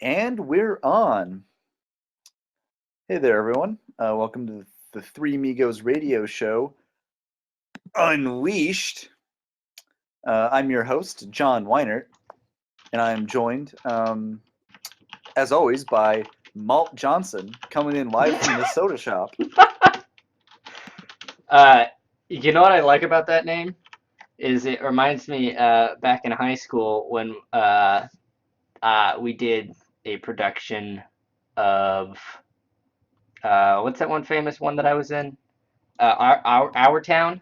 And we're on. Hey there, everyone. Welcome to the Three Amigos radio show, Unleashed. I'm your host, John Weinert, and I am joined, as always, by Malt Johnson, coming in live from the soda shop. Uh, you know what I like about that name is it reminds me back in high school when we did a production of what's that one famous one that I was in? Our Town.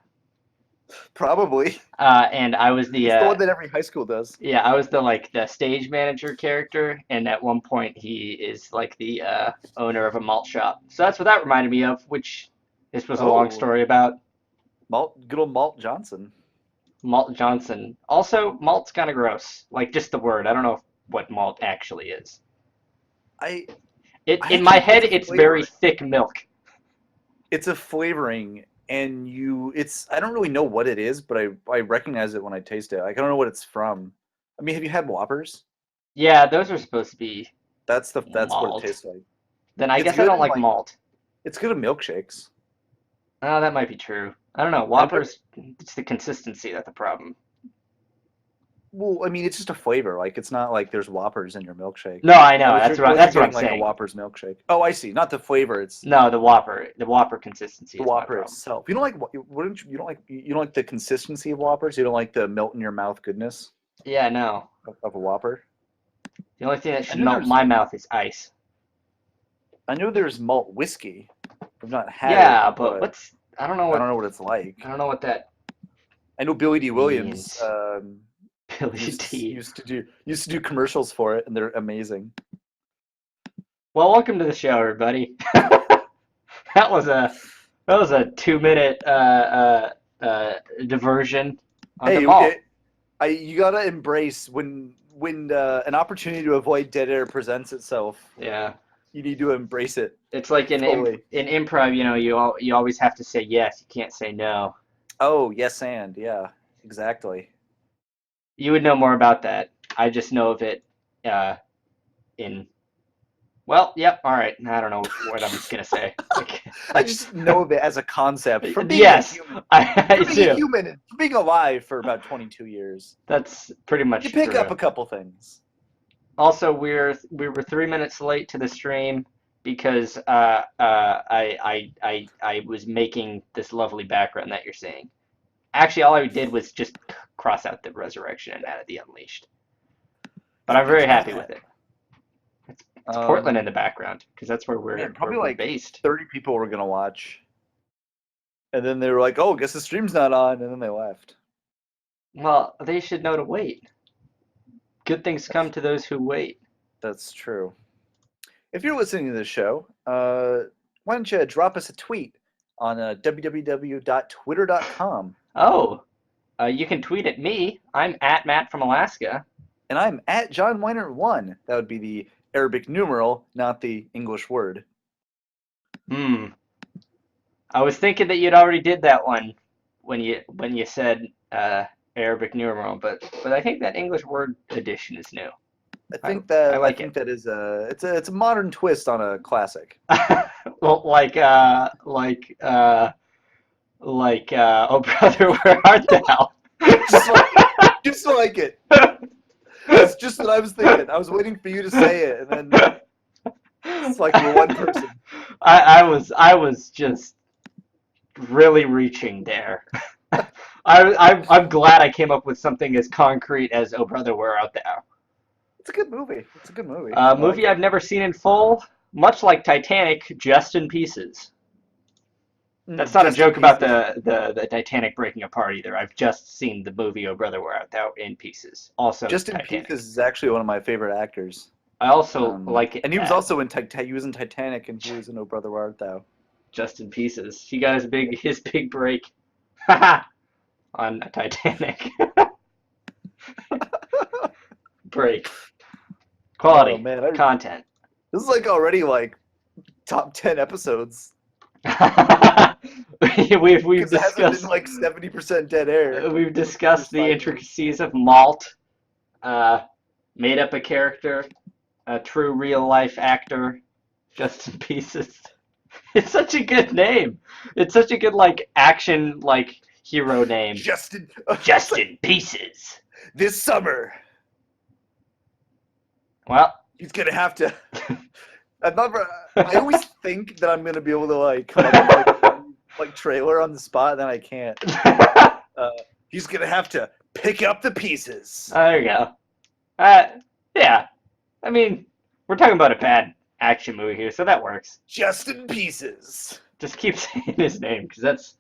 Probably. And I was the It's the one that every high school does. yeah, I was the stage manager character, and at one point he is like the owner of a malt shop. So that's what that reminded me of, which this was a long Oh, story about. good old Malt Johnson. Malt Johnson. Also, malt's kind of gross. Like just the word. I don't know what malt actually is. I It I in my actually think head, it's a it's very flavor. thick milk. It's a flavoring, and I don't really know what it is, but I recognize it when I taste it. Like, I don't know what it's from. I mean, have you had Whoppers? Yeah, those are supposed to be That's what it malt. tastes like. Then I It's guess I good don't in like like malt. it's good in milkshakes. Oh, that might be true. I don't know. I've never Whoppers, it's the consistency that's the problem. Well, I mean, it's just a flavor. Like, it's not like there's Whoppers in your milkshake. No, I know. Unless you're That's what I'm getting like a saying. Whoppers milkshake. Oh, I see. Not the flavor. It's No, the Whopper consistency the is my Whopper problem. itself. You don't like wouldn't you don't like the consistency of Whoppers? You don't like the melt in your mouth goodness Yeah, no. of a Whopper? The only thing that I should know melt there's my mouth is ice. I know there's malt whiskey. I've not had it, Yeah, but but what's I don't know I don't know what it's I like. don't know what that I know Billy D. Williams means. Billy D. used to do commercials for it, and they're amazing. Well, welcome to the show, everybody. That was a 2 minute diversion onto Hey, malt. you gotta embrace when an opportunity to avoid dead air presents itself. Yeah, You need to embrace it it's like fully. in improv, you always have to say yes. You can't say no. Oh, yes, and yeah, exactly. You would know more about that. I just know of it uh, in well, yep. All right. I don't know what I'm gonna say. I just know of it as a concept from being a Yes, human, I from being a do. human, and from being alive for about 22 years. That's pretty You much pick up true. a couple things. Also, we were 3 minutes late to the stream because I was making this lovely background that you're seeing. Actually, all I did was just cross out the resurrection and added the unleashed. But I'm It's very happy with bad. it. It's Portland Um, in the background because that's where Man, where probably we're like based. 30 people were gonna watch, and then they were like, "Oh, guess the stream's not on," and then they left. Well, they should know to wait. Good things come That's to those who wait. that's true. If you're listening to this show, why don't you drop us a tweet on www.twitter.com, Oh, you can tweet at me. I'm at Matt from Alaska. and I'm at John Weiner1. That would be the Arabic numeral, not the English word. Hmm. I was thinking that you'd already did that one when you said Arabic numeral, but I think that English word edition is new. I I like think it. that is it's a modern twist on a classic. Well, oh brother, where art thou? Just like it, just like it. That's just what I was thinking. I was waiting for you to say it, and then it's like we're one person. I was just really reaching there. I'm glad I came up with something as concrete as "Oh brother, where art thou?" It's a good movie. It's a good movie. A I like movie it. I've never seen in full, much like Titanic, just in pieces. That's not a Just in joke about pieces. the Titanic breaking apart either. I've just seen the movie "Oh brother, where art thou?" in pieces. Also Just in Titanic. pieces is actually one of my favorite actors. I also like it And he was also in He was in Titanic, and he was in Oh Brother Where Art Thou. just in pieces. He got his big break on Titanic. Break. Oh Quality. man, Content. this is like already like top 10 episodes We've because it hasn't been discussed like 70% dead air we've for the discussed first the 5 minutes. intricacies of malt, uh, made up a character, a true real life actor, Justin Pieces. It's such a good name. It's such a good like action like hero name. Justin. Justin Pieces. This summer, Well, he's gonna have to. I always think that I'm gonna be able to like come up with like trailer on the spot, and then I can't. He's gonna have to pick up the pieces. there you go. Yeah. I mean, we're talking about a bad action movie here, so that works. Justin Pieces. Just keep saying his name, because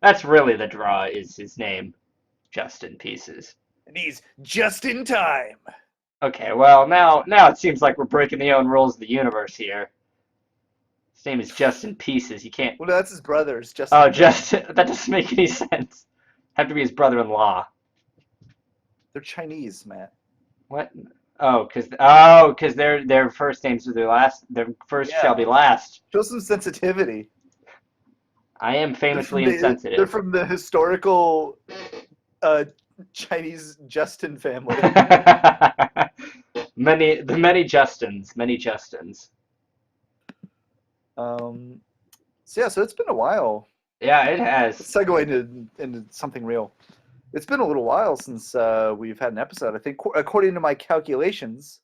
that's really the draw, is his name, Justin Pieces. And he's just in time. Okay, well, now it seems like we're breaking the own rules of the universe here. His name is Justin Pieces. You can't... Well, no, that's his brother's. Justin. Oh, Justin... That doesn't make any sense. Have to be his brother-in-law. They're Chinese, Matt. What? Oh, because their first names are their last. Their first shall be last. Show some sensitivity. I am famously insensitive. They're from the historical Chinese Justin family. many Justins. So it's been a while. Yeah, it has. Let's segue into something real. It's been a little while since we've had an episode. I think, according to my calculations,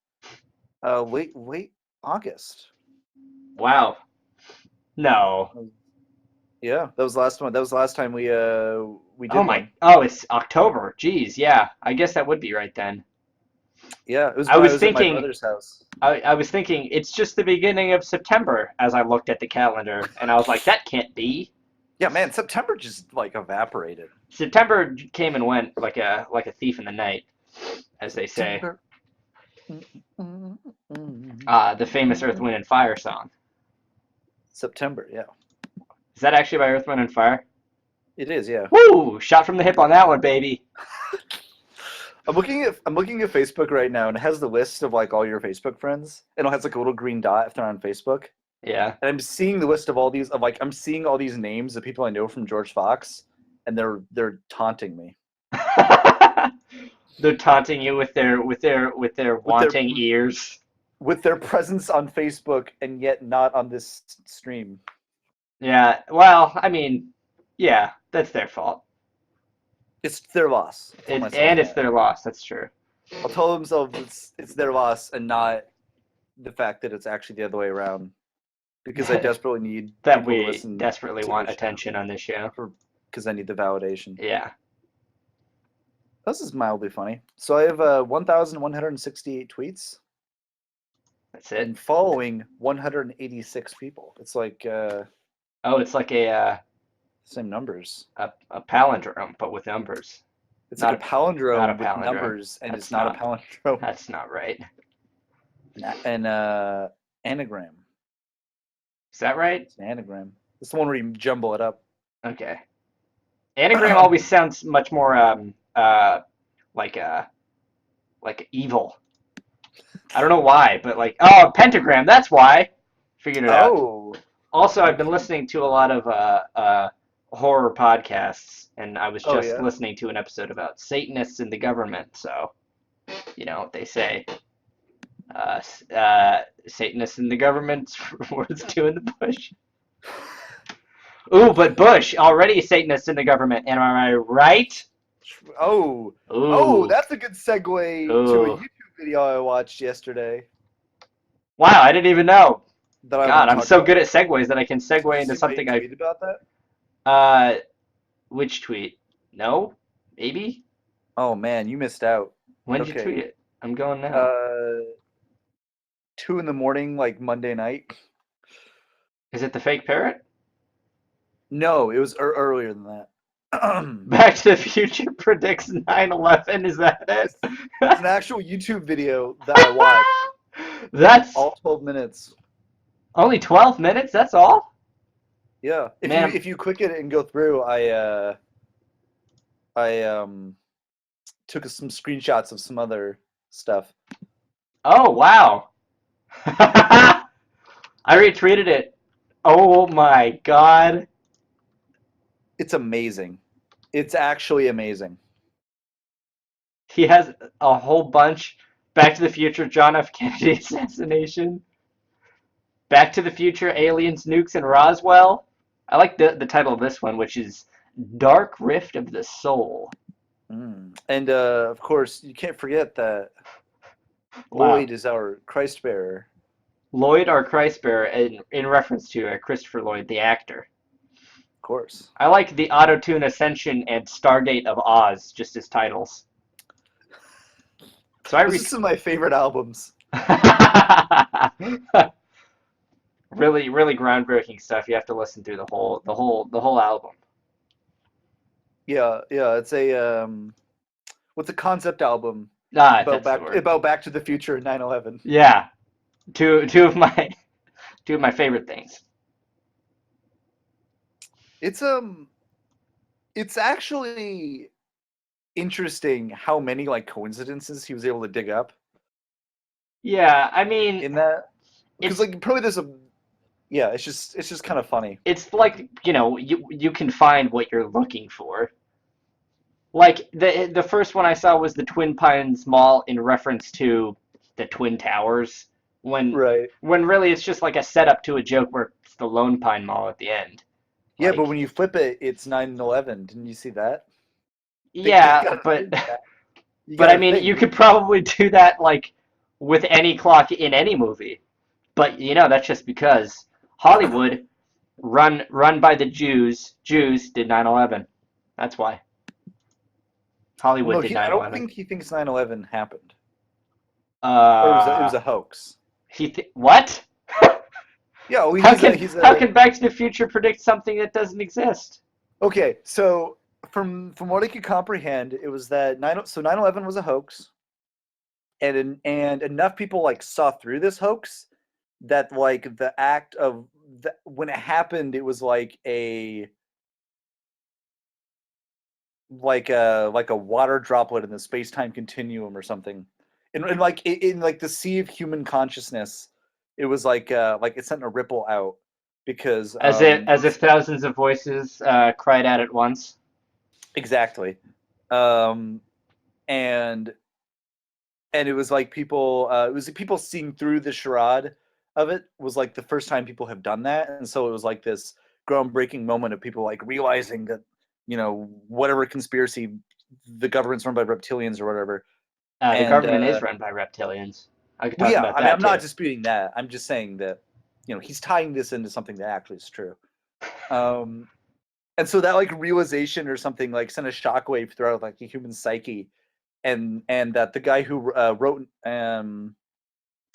late August. Wow. No. Yeah, that was the last one. That was the last time we did. Oh my! Oh, it's October. Jeez, yeah. I guess that would be right then. Yeah, it was. I was at thinking. my brother's house. I was thinking it's just the beginning of September as I looked at the calendar, and I was like, that can't be. Yeah, man, September just like evaporated. September came and went like a thief in the night, as they say. The famous Earth, Wind, and Fire song. September, yeah. Is that actually by Earth, Wind, and Fire? It is, yeah. Woo! Shot from the hip on that one, baby. I'm looking at Facebook right now, and it has the list of like all your Facebook friends, and it has like a little green dot if they're on Facebook. Yeah. And I'm seeing the list of all these I'm seeing all these names of people I know from George Fox, and they're taunting me. They're taunting you with their wanting ears. With their presence on Facebook and yet not on this stream. Yeah. Well, I mean, yeah, that's their fault. It's their loss. It's their loss. That's true. I'll tell themselves it's their loss and not the fact that it's actually the other way around. Because I desperately need that we desperately want attention on this show. Because I need the validation. Yeah. This is mildly funny. So I have 1,168 tweets. That's it. And following 186 people. It's like it's like a same numbers. A palindrome, but with numbers. It's not like a palindrome, not a with palindrome. Numbers, and it's not a palindrome. That's not right. An anagram. Is that right? It's an anagram. It's the one where you jumble it up. Okay. Anagram always sounds much more like evil. I don't know why, but like pentagram. That's why. Figured it out. Oh. Also, I've been listening to a lot of horror podcasts, and I was just listening to an episode about Satanists in the government. So, you know what they say. Satanists in the government, words two in the bush. Ooh, but Bush, already a Satanist in the government. Am I right? Oh. Ooh. Oh, that's a good segue to a YouTube video I watched yesterday. Wow, I didn't even know. God, I'm so good at segues that I can segue into something I... Tweet about that? Which tweet? No? Maybe? Oh, man, you missed out. When did you tweet it? I'm going now. 2 a.m, like Monday night. Is it the fake parrot? No, it was earlier than that. Back to the Future predicts 9/11. Is that it? It's an actual YouTube video that I watched. That's all 12 minutes. Only 12 minutes? That's all? Yeah. If you click it and go through, I took some screenshots of some other stuff. Oh, wow. I retweeted it. Oh my god. It's amazing. It's actually amazing. He has a whole bunch Back to the Future, John F. Kennedy assassination. Back to the Future, aliens, nukes, and Roswell. I like the title of this one, which is Dark Rift of the Soul. And of course, you can't forget that Wow. Lloyd is our Christ bearer. Lloyd, our Christ bearer, in reference to Christopher Lloyd, the actor. Of course. I like the Autotune Ascension and Stargate of Oz, just as titles. So This is some of my favorite albums. really, really groundbreaking stuff. You have to listen through the whole album. Yeah, it's a what's a concept album That's the word. about Back to the Future and 9/11. Yeah, two of my favorite things. It's actually interesting how many like coincidences he was able to dig up Yeah, I mean, in that, because like probably there's a it's just kind of funny. it's like, you can find what you're looking for. Like the first one I saw was the Twin Pines Mall in reference to the Twin Towers, when Right. really it's just like a setup to a joke where it's the Lone Pine Mall at the end. Yeah, Like, but when you flip it, it's 9/11. Didn't you see that? yeah, but I mean, you could probably do that like with any clock in any movie. But that's just because Hollywood, run by the Jews did 9/11. That's why. Hollywood did 9/11. I don't think he thinks 9/11 happened. Or it was a hoax. What? Yeah, well, how can Back to the Future predict something that doesn't exist? Okay, so from what I could comprehend, it was that 9/11 was a hoax, and enough people like saw through this hoax that like the act of when it happened, it was like a water droplet in the space-time continuum or something, and like in like the sea of human consciousness, it was like it sent a ripple out because As if thousands of voices cried out at once. Exactly. And it was like people seeing through the charade of it was like the first time people have done that, and so it was like this groundbreaking moment of people like realizing that whatever conspiracy, the government's run by reptilians or whatever. The government is run by reptilians. I could talk about that. I mean, I'm not disputing that. I'm just saying that he's tying this into something that actually is true. And so that like realization or something like sent a shockwave throughout like the human psyche, and that the guy who wrote the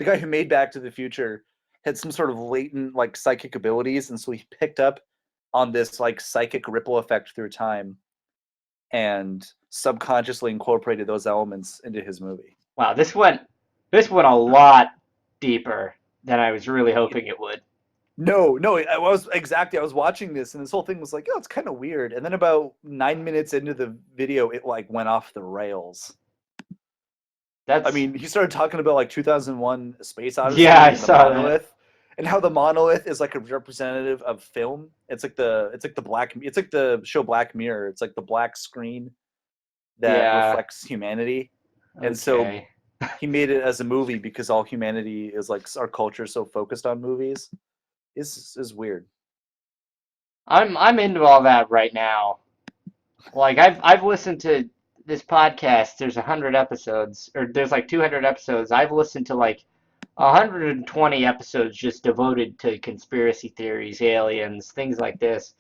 guy who made Back to the Future had some sort of latent like psychic abilities, and so he picked up on this like psychic ripple effect through time, and subconsciously incorporated those elements into his movie. Wow, this went a lot deeper than I was really hoping it would. No, I was watching this, and this whole thing was like, oh, it's kind of weird. And then about 9 minutes into the video, it like went off the rails. I mean, he started talking about like 2001: Space Odyssey. Yeah, I saw that. And how the monolith is like a representative of film. It's like the show Black Mirror. It's like the black screen that reflects humanity. Okay. And so he made it as a movie because all humanity is like, our culture is so focused on movies. Is weird. I'm into all that right now. Like I've listened to this podcast. There's 100 episodes, or there's like 200 episodes. I've listened to like 120 episodes just devoted to conspiracy theories, aliens, things like this.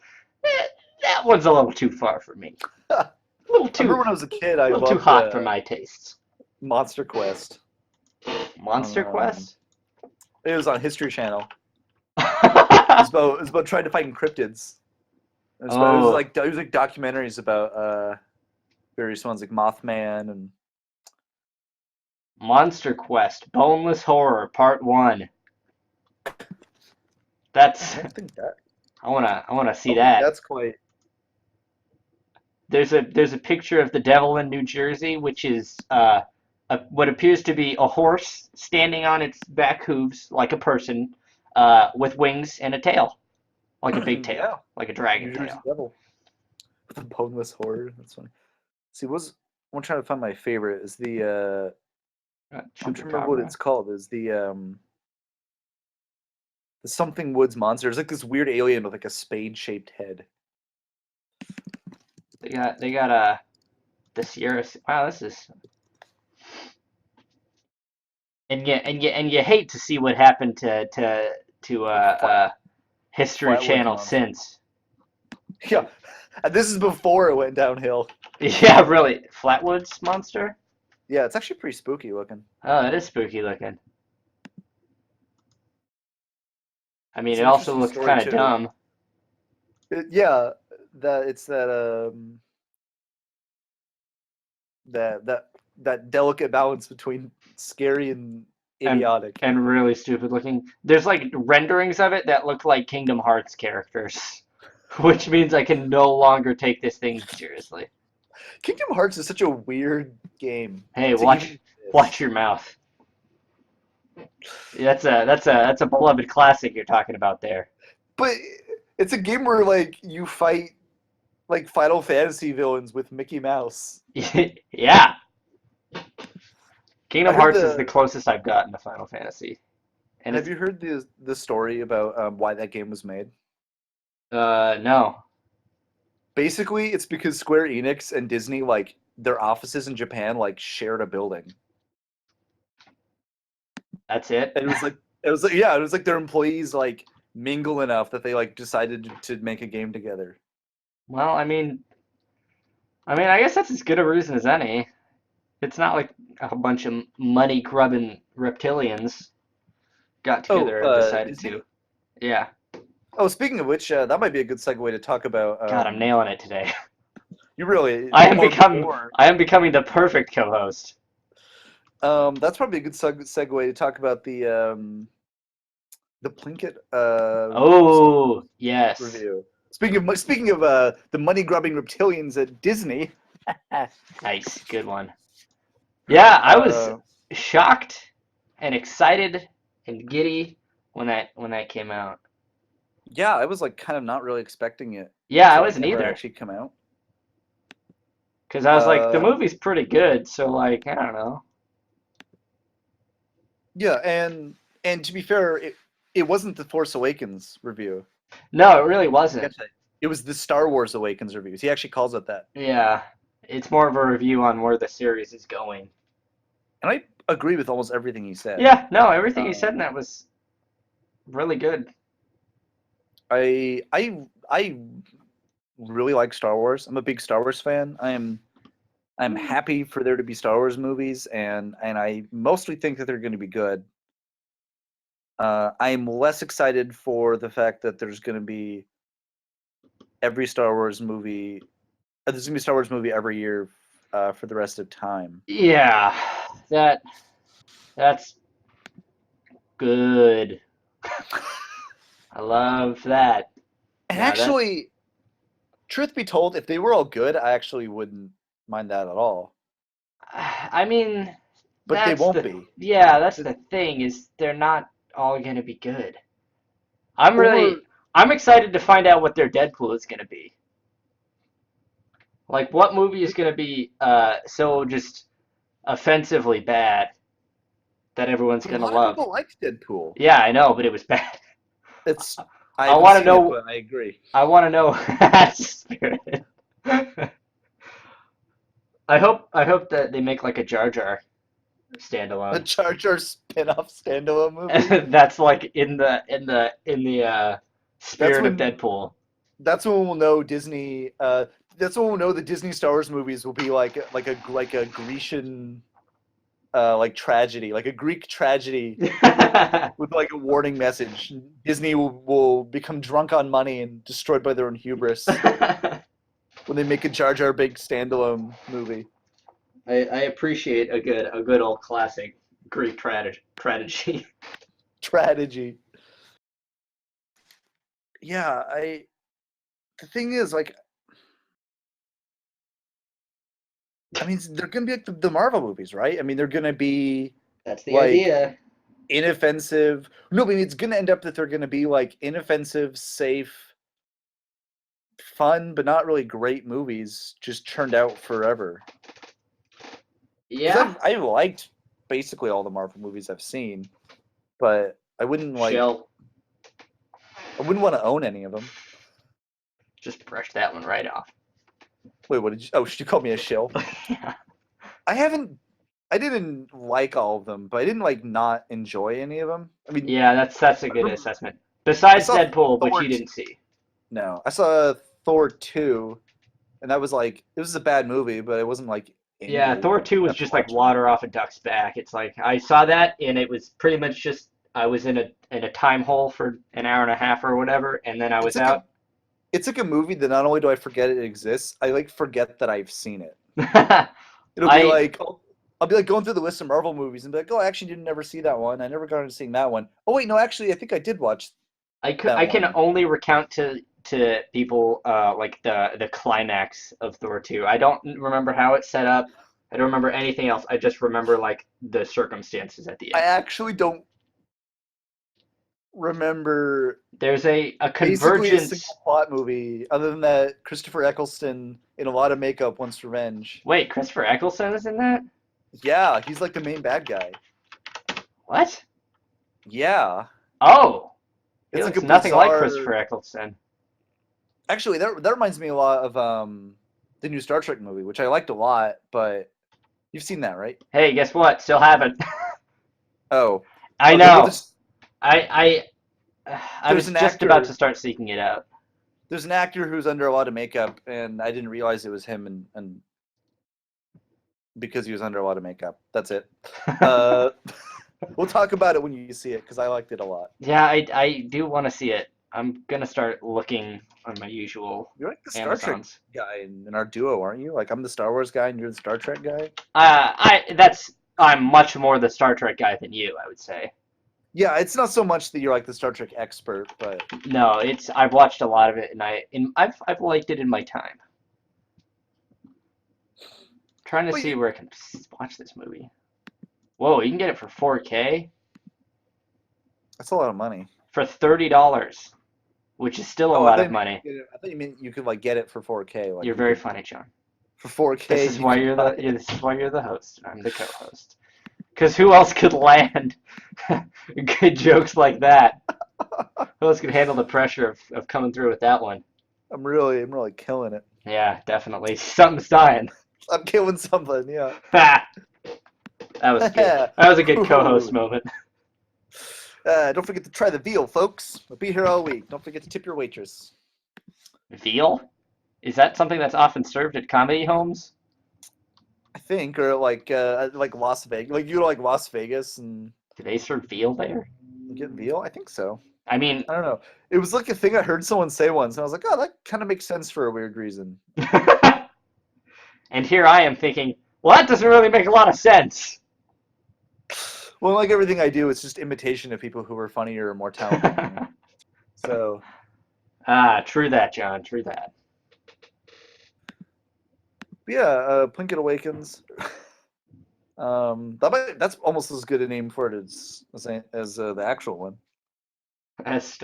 That one's a little too far for me. A little too. I remember when I was a kid, a little too hot for my tastes. Monster Quest. Monster Quest? It was on History Channel. It was about trying to find cryptids. It was like documentaries about various ones like Mothman and Monster Quest: Boneless Horror Part 1. That's. I don't think that. I wanna see that. That's quite. There's a picture of the devil in New Jersey, which is what appears to be a horse standing on its back hooves like a person, with wings and a tail, like a big tail, like a dragon New Jersey tail. Devil. The boneless horror. That's funny. See, I'm trying to find my favorite. Is the I'm trying to remember what it's called. Is the something woods monster. It's like this weird alien with like a spade-shaped head. They got the Sierra. Wow, this is. And you hate to see what happened to History Flatwoods Channel monster. since. Yeah, and this is before it went downhill. Yeah, really. Flatwoods monster? Yeah, it's actually pretty spooky looking. Oh, it is spooky looking. I mean, It's it an also interesting looks story, kind of too. dumb. Yeah, that delicate balance between scary and idiotic. And really stupid looking. There's like renderings of it that look like Kingdom Hearts characters, which means I can no longer take this thing seriously. Kingdom Hearts is such a weird game. Hey, to even watch your mouth. That's a beloved classic you're talking about there. But it's a game where like you fight like Final Fantasy villains with Mickey Mouse. Yeah. I Kingdom heard Hearts is the closest I've gotten to Final Fantasy. And Have you heard the story about why that game was made? No. Basically, it's because Square Enix and Disney, like their offices in Japan, like shared a building. That's it. And it was like their employees like mingle enough that they like decided to make a game together. Well, I guess that's as good a reason as any. It's not like a bunch of money grubbing reptilians got together and decided Disney? to. Yeah. Oh, speaking of which, that might be a good segue to talk about. God, I'm nailing it today. You really? I am becoming the perfect co-host. That's probably a good segue to talk about the Plinkett. Oh yes. Review. Speaking of the money grubbing reptilians at Disney. Nice, good one. Yeah, I was shocked and excited and giddy when that came out. Yeah, I was like kind of not really expecting it. Yeah, I wasn't either. Actually come out. Because I was like, the movie's pretty good, so like, I don't know. Yeah, and to be fair, it wasn't the Force Awakens review. No, it really wasn't. It was the Star Wars Awakens reviews. He actually calls it that. Yeah, it's more of a review on where the series is going. And I agree with almost everything he said. Yeah, no, everything he said in that was really good. I really like Star Wars. I'm a big Star Wars fan. I'm happy for there to be Star Wars movies, and I mostly think that they're going to be good. I'm less excited for the fact that there's going to be every Star Wars movie. There's going to be a Star Wars movie every year for the rest of time. Yeah, that's good. I love that. And actually, truth be told, if they were all good, I actually wouldn't mind that at all. I mean, but they won't be. Yeah, that's the thing, is they're not all gonna be good. I'm excited to find out what their Deadpool is gonna be. Like, what movie is gonna be so just offensively bad that everyone's gonna love? A lot of people liked Deadpool. Yeah, I know, but it was bad. I want to know. I agree. I want to know that spirit. I hope that they make like a Jar Jar standalone. A Jar Jar spin-off standalone movie. That's like in the spirit of Deadpool. That's when we'll know Disney. That's when we'll know the Disney Star Wars movies will be like a Grecian. Like tragedy, like a Greek tragedy with like a warning message. Disney will become drunk on money and destroyed by their own hubris when they make a Jar Jar Binks standalone movie. I appreciate a good old classic Greek tragedy. Tragedy. Yeah, the thing is, like, I mean, they're going to be like the Marvel movies, right? I mean, they're going to be... That's the idea. Inoffensive. No, I mean, it's going to end up that they're going to be, like, inoffensive, safe, fun, but not really great movies just churned out forever. Yeah. I liked basically all the Marvel movies I've seen, but I wouldn't Shill. I wouldn't want to own any of them. Just brush that one right off. Wait, what did you? Oh, you call me a shill? Yeah. I didn't like all of them, but I didn't like not enjoy any of them. I mean, Yeah, that's a good remember- assessment. I Besides saw Deadpool, which Thor you didn't see. No, I saw Thor 2, and that was like it was a bad movie, but it wasn't like Yeah, angry Thor 2 was after just like watching it. water off a duck's back. It's like I saw that and it was pretty much just I was in a time hole for an hour and a half or whatever, and then I It's was like out. it's like a movie that not only do I forget it exists, I like forget that I've seen it. It'll be I like I'll be like going through the list of Marvel movies and be like, oh, I actually didn't never see that one. I never got into seeing that one. Oh wait, no, actually, I think I did watch that I can one. only recount to people like the climax of Thor 2. I don't remember how it's set up. I don't remember anything else. I just remember like the circumstances at the I end. actually don't remember There's a basically a convergence. single plot movie other than that Christopher Eccleston in a lot of makeup wants revenge. Wait, Christopher Eccleston is in that? Yeah, he's like the main bad guy. What? Yeah. Oh, he It's like looks a nothing like bizarre. Christopher Eccleston. Actually, that reminds me a lot of the new Star Trek movie, which I liked a lot. But you've seen that, right? Hey, guess what? Still haven't. Oh, I okay. Well, know. I I there's was an just about actor. to start seeking it out. There's an actor who's under a lot of makeup, and I didn't realize it was him, and because he was under a lot of makeup. That's it. Uh, we'll talk about it when you see it because I liked it a lot. Yeah, I do want to see it. I'm gonna start looking on my usual You're like the Star Trek Amazons. guy in our duo, aren't you? Like I'm the Star Wars guy, and you're the Star Trek guy. I'm much more the Star Trek guy than you, I would say. Yeah, it's not so much that you're like the Star Trek expert, but No, I've watched a lot of it and I've liked it in my time. Trying to But see where I can watch this movie. Whoa, you can get it for 4K that's a lot of money. for $30, which is still a Oh, lot of money. I thought you meant you could like get it for 4K. Like You're you very could, funny, John. for 4K. This is you why could you're buy the it. this is why you're the host. I'm the co-host. Because who else could land good jokes like that? Who else could handle the pressure of coming through with that one? I'm really killing it. Yeah, definitely. Something's dying. I'm killing something. Yeah. Ha! That was good. That was a good co-host moment. Don't forget to try the veal, folks. We'll be here all week. Don't forget to tip your waitress. Veal? Is that something that's often served at comedy homes? I think, or like Las Vegas. Like you go to like Las Vegas and Do they serve veal there? get veal. I think so. I mean, I don't know. It was like a thing I heard someone say once, and I was like, oh, that kind of makes sense for a weird reason. and here I am thinking, well, that doesn't really make a lot of sense. Well, like everything I do, it's just imitation of people who are funnier or more talented than me. So, True that, John. True that. but yeah, Plinkett Awakens. That's almost as good a name for it as the actual one. As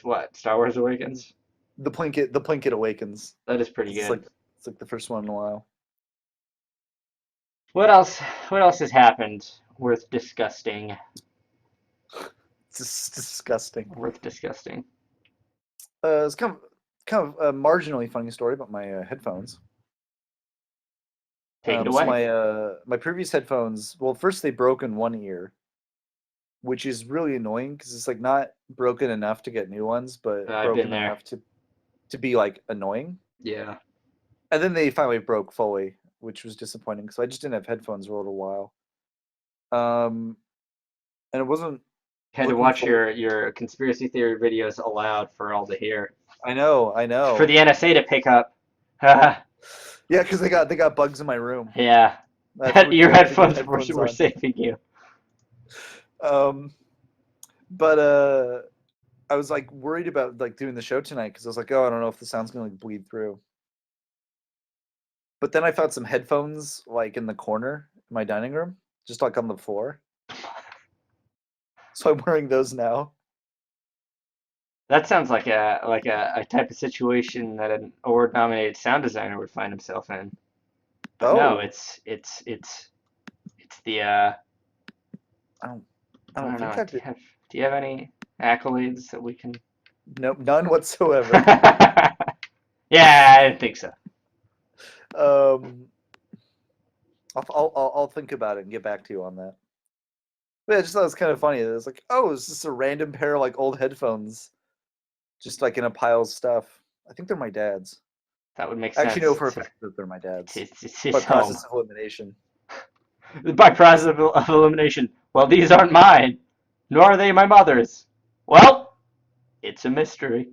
what? Star Wars Awakens? The Plinkett Awakens. That is pretty good. It's like the first one in a while. What else? What else has happened worth disgusting? It's just disgusting. Worth disgusting. It's kind of a marginally funny story about my headphones. Take it So away. my previous headphones, well, first they broke in one ear, which is really annoying because it's like not broken enough to get new ones, but I've been broken there. enough to be like annoying. Yeah. And then they finally broke fully, which was disappointing. So I just didn't have headphones for a little while. And it wasn't Had to looking watch for. your conspiracy theory videos aloud for all to hear. I know. For the NSA to pick up. Yeah. Yeah, because they got bugs in my room. That's what Your kept the headphones were on. saving you. But I was like worried about like doing the show tonight because I was like, oh, I don't know if the sound's gonna like bleed through. But then I found some headphones like in the corner in my dining room, just like on the floor. So I'm wearing those now. That sounds like a type of situation that an award-nominated sound designer would find himself in. But no, Oh, it's the I don't. I I don't don't know. think I've been. Do you have any accolades that we can? Nope, none whatsoever. Yeah, I didn't think so. Um, I'll think about it and get back to you on that. But yeah, I just thought it was kind of funny. It was like, oh, it's just a random pair of like old headphones, just like in a pile of stuff. I think they're my dad's. That would make I actually sense. know for a fact that they're my dad's. It's his By home. process of elimination. By process of elimination. Well, these aren't mine, nor are they my mother's. Well, it's a mystery.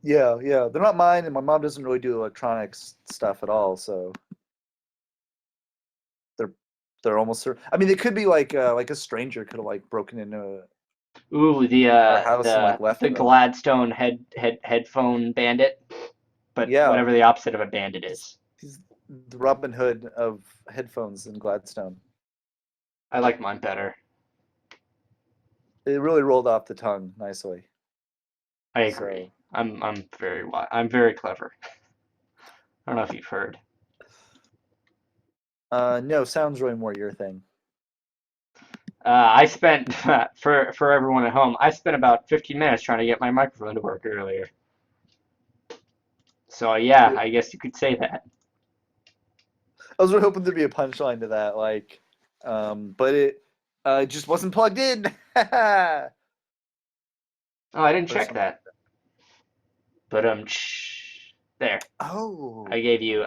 Yeah, yeah, they're not mine, and my mom doesn't really do electronics stuff at all. So they're they're almost certain. I mean, they could be like a stranger could have like broken into Ooh, our house and like left the them. Gladstone headphone bandit, but Yeah, whatever the opposite of a bandit is. he's the Robin Hood of headphones in Gladstone. I like mine better. It really rolled off the tongue nicely. I agree. I'm very clever. I don't know if you've heard. No, sounds really more your thing. I spent for everyone at home. I spent about 15 minutes trying to get my microphone to work earlier. So yeah, I guess you could say that. I was really hoping there'd be a punchline to that, like, but it just wasn't plugged in. Or Oh, I didn't check something. that. But there. Oh, I gave you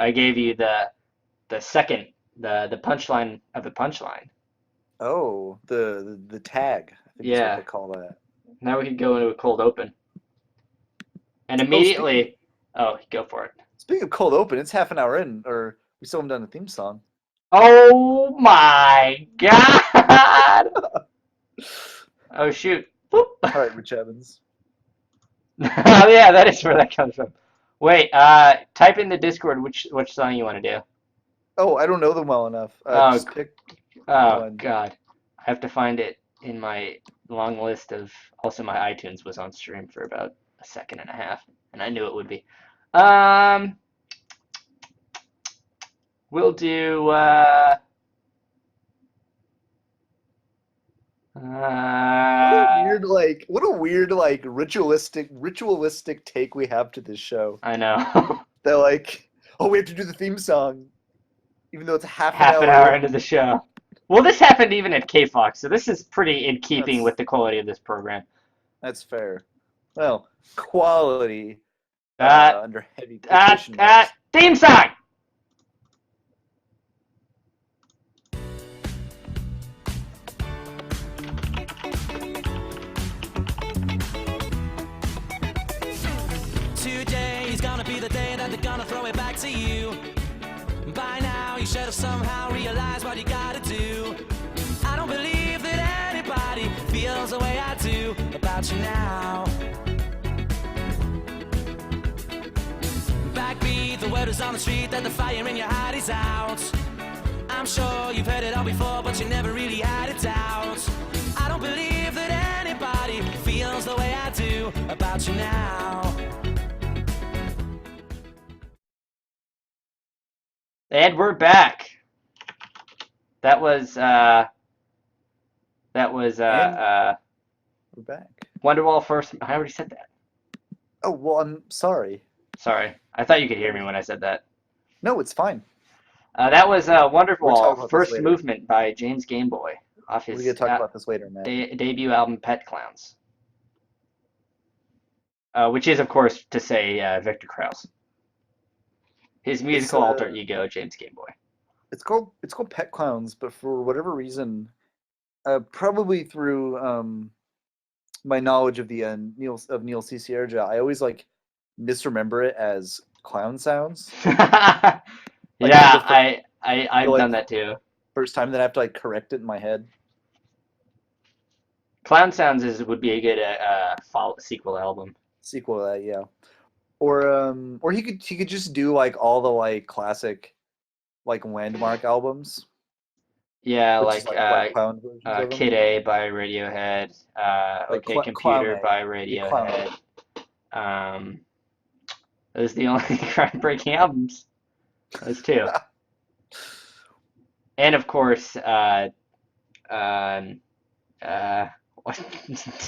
the second the punchline of the punchline. oh, the tag, I think is what Yeah. they call that. Now we can go into a cold open. And Oh, speaking immediately, oh, go for it. speaking of cold open, it's half an hour in, or we still haven't done the theme song. Oh my God! Oh shoot. Boop. All right, Rich Evans. Oh yeah, that is where that comes from. Wait, type in the Discord which song you want to do. Oh, I don't know them well enough. Oh, Just pick oh one. God. I have to find it in my long list of, also my iTunes was on stream for about a second and a half, and I knew it would be. Um, we'll do, What a weird, like, ritualistic take we have to this show. I know. They're like, oh, we have to do the theme song, even though it's half an Half an hour hour in. into the show. Well, this happened even at KFox, so this is pretty in keeping That's, with the quality of this program. that's fair. Well, quality under heavy Uh, quotation marks. theme song! Today's gonna be the day that they're gonna throw it back to you. By now, you should have somehow realized what you gotta do. I don't believe that anybody feels the way I do about you now. Backbeat, the word is on the street that the fire in your heart is out. I'm sure you've heard it all before, but you never really had a doubt. I don't believe that anybody feels the way I do about you now. And we're back. That was And we're back. Wonderwall first. I already said that. Oh, well, I'm sorry. Sorry. I thought you could hear me when I said that. No, it's fine. That was We'll talk Wonderwall about this first later. movement by James Gameboy off We're his going to talk about this later, Matt. debut album Pet Clowns. Which is, of course, to say Victor Krause. His musical alter ego, James Gameboy. It's called Pet Clowns, but for whatever reason, probably through my knowledge of the Neil Cicierega, I always like misremember it as Clown Sounds. Yeah, I've done that too. First time that I have to like correct it in my head. Clown Sounds would be a good sequel album. Sequel to that, yeah. Or he could just do like all the like classic like landmark albums. Yeah, which like is, clown versions of them. Kid A by Radiohead, OK Computer by Radiohead. Those are the only groundbreaking albums. Those two. And of course, Um,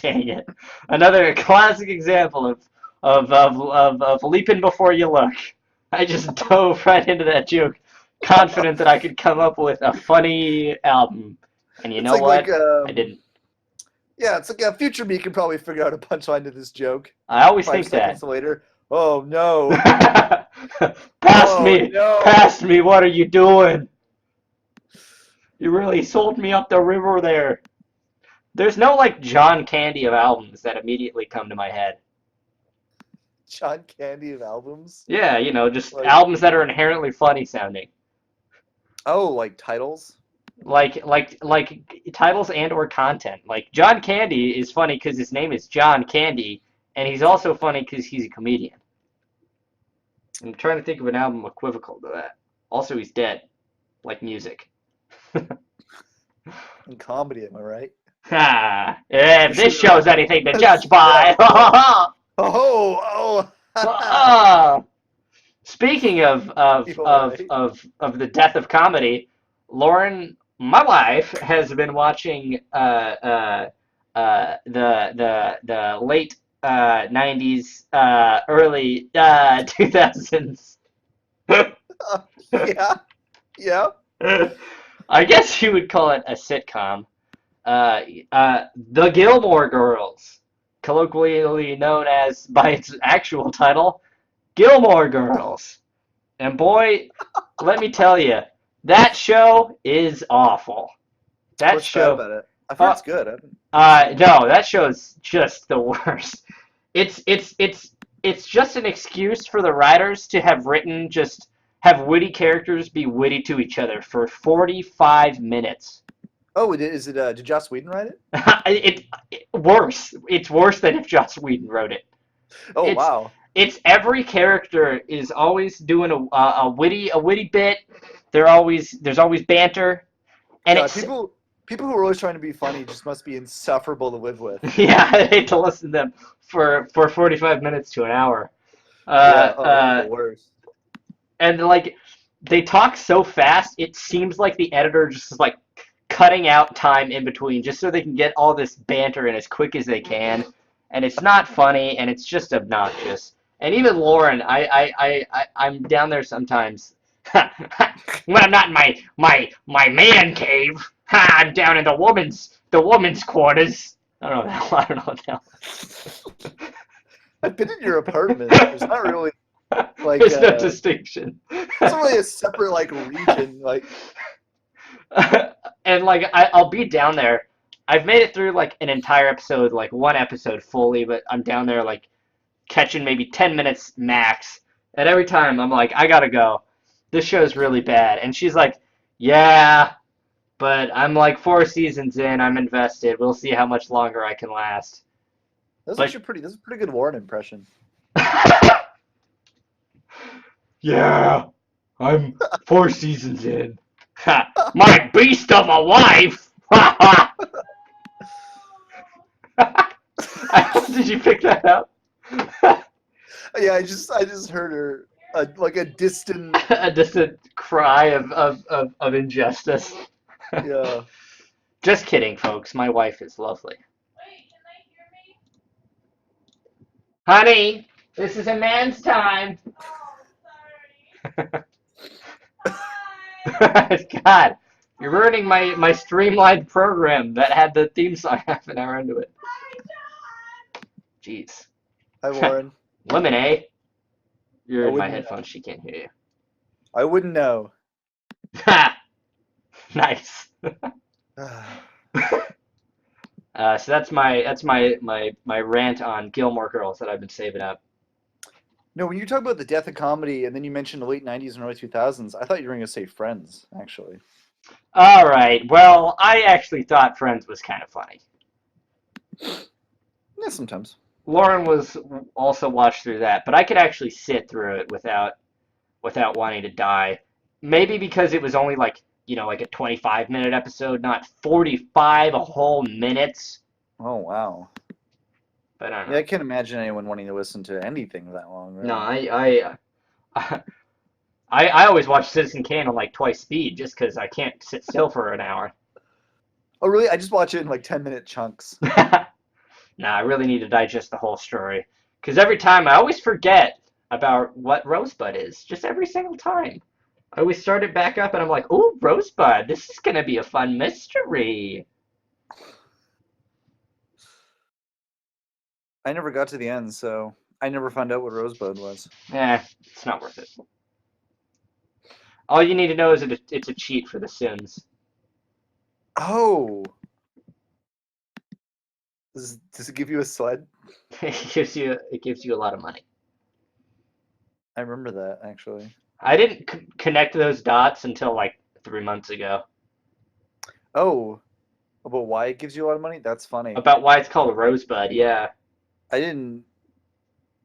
dang it. Another classic example of leaping before you look. I just dove right into that joke, confident that I could come up with a funny album. And you It's know what? I like didn't. yeah, it's like a future me can probably figure out a punchline to this joke. I always 5 seconds think later, oh no, that. oh no. Past me, what are you doing? You really sold me up the river there. There's no like John Candy of albums that immediately come to my head. John Candy of albums. Yeah, you know, just Like, albums that are inherently funny sounding. oh, like titles. Like titles and or content. Like John Candy is funny because his name is John Candy, and he's also funny because he's a comedian. I'm trying to think of an album equivocal to that. Also, he's dead, like music. In comedy, am I right? Ha! If this shows anything to judge by. Oh, Speaking of You all right? the death of comedy, Lauren, my wife, has been watching the late 90s, early 2000s. yeah, yeah. I guess you would call it a sitcom. The Gilmore Girls, colloquially known as by its actual title, Gilmore Girls. And boy, let me tell you, that show is awful. That What's show. bad about it? I've heard it's good. No, that show's just the worst. It's just an excuse for the writers to have witty characters be witty to each other for 45 minutes. Oh, is it? Did Joss Whedon write it? Worse. It's worse than if Joss Whedon wrote it. Oh, wow. It's every character is always doing a witty bit. There's always banter, and God, it's people who are always trying to be funny just must be insufferable to live with. yeah. I hate to listen to them for 45 minutes to an hour. The worst. And like they talk so fast, it seems like the editor just is like cutting out time in between just so they can get all this banter in as quick as they can. And it's not funny, and it's just obnoxious. And even Lauren, I'm down there sometimes when I'm not in my man cave. I'm down in the woman's quarters. I don't know what the hell. I've been in your apartment. There's not really like There's no distinction. it's not really a separate like region. Like And like I'll be down there. I've made it through like an entire episode, like one episode fully, but I'm down there like catching maybe 10 minutes max. And every time I'm like, I gotta go. This show's really bad. And she's like, yeah, but I'm like 4 seasons in. I'm invested. We'll see how much longer I can last. that's a pretty good Warren impression. Yeah, I'm 4 seasons in. My beast of a wife! Did you pick that up? Yeah, I just heard her like a distant A distant cry of injustice. yeah. Just kidding, folks. My wife is lovely. Wait, can they hear me? Honey, this is a man's time. Oh, sorry. God, you're ruining my streamlined program that had the theme song half an hour into it. Jeez. Hi, Warren. Lemonade. You're I in my wouldn't headphones. She can't hear you. I wouldn't know. Ha! Nice. So that's my rant on Gilmore Girls that I've been saving up. No, when you talk about the death of comedy and then you mentioned the late 90s and early 2000s, I thought you were going to say Friends, actually. All right. Well, I actually thought Friends was kind of funny. Yeah, sometimes. Lauren was also watched through that, but I could actually sit through it without wanting to die. Maybe because it was only like a 25-minute episode, not 45 whole minutes. Oh, wow. But I don't know. Yeah, I can't imagine anyone wanting to listen to anything that long. Really. No, I always watch Citizen Kane on like twice speed just because I can't sit still for an hour. Oh, really? I just watch it in like 10-minute chunks. Nah, I really need to digest the whole story. Because every time I always forget about what Rosebud is. Just every single time. I always start it back up and I'm like, ooh, Rosebud, this is going to be a fun mystery. I never got to the end, so I never found out what Rosebud was. It's not worth it. All you need to know is that it's a cheat for The Sims. Oh. Does it give you a sled? It gives you a lot of money. I remember that, actually. I didn't connect those dots until like 3 months ago. Oh. About why it gives you a lot of money? That's funny. About why it's called Rosebud, yeah. I didn't...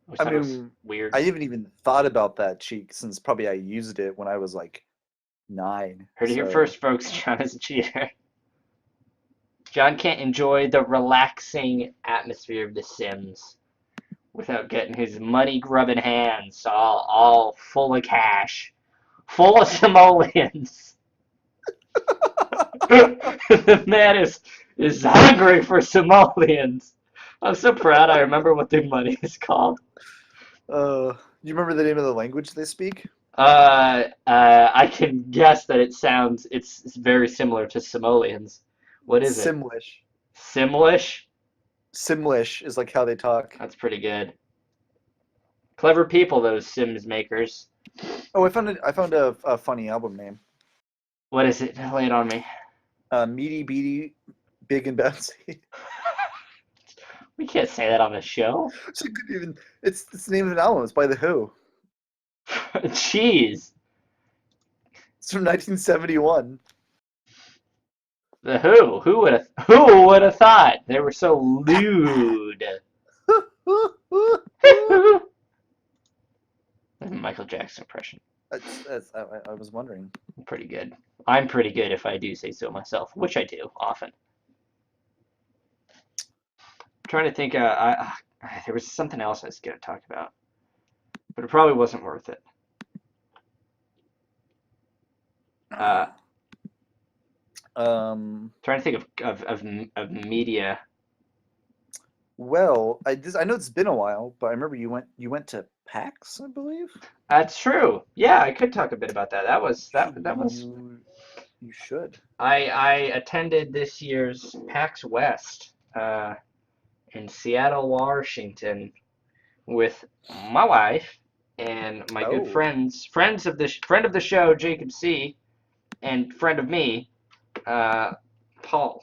Which I was mean, weird. I haven't even thought about that cheat since probably I used it when I was like 9. Heard it here so- first, folks. John is a cheater. John can't enjoy the relaxing atmosphere of The Sims without getting his money-grubbing hands all full of cash, full of simoleons. The man is hungry for simoleons. I'm so proud I remember what the money is called. You remember the name of the language they speak? I can guess that it's very similar to simoleons. What is it? Simlish. Simlish? Simlish is like how they talk. That's pretty good. Clever people, those Sims makers. Oh, I found a funny album name. What is it? Lay it on me. Meaty Beady Big and Bouncy. We can't say that on the show. So it couldn't even, it's the name of an album. It's by The Who. Jeez. It's from 1971. The Who? Who would have thought? They were so lewd. That's a Michael Jackson impression. I was wondering. Pretty good. I'm pretty good if I do say so myself, which I do often. I'm trying to think. There was something else I was going to talk about, but it probably wasn't worth it. Trying to think of media. Well, I know it's been a while, but I remember you went to PAX, I believe. That's true. Yeah, I could talk a bit about that. That was. You should. I attended this year's PAX West in Seattle, Washington, with my wife and my good Oh. friend of the show, Jacob C, and friend of me, Paul.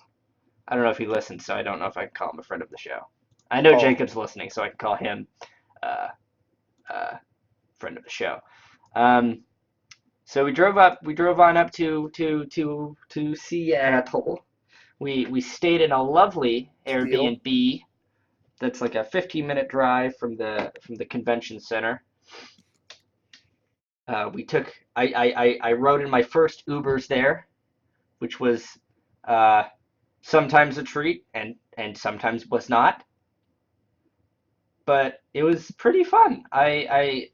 I don't know if he listens, so I don't know if I can call him a friend of the show. I know Paul. Jacob's listening, so I can call him friend of the show. So we drove on up to Seattle. We stayed in a lovely Airbnb that's like a 15-minute drive from the convention center. I rode in my first Ubers there, which was sometimes a treat and sometimes was not. But it was pretty fun. I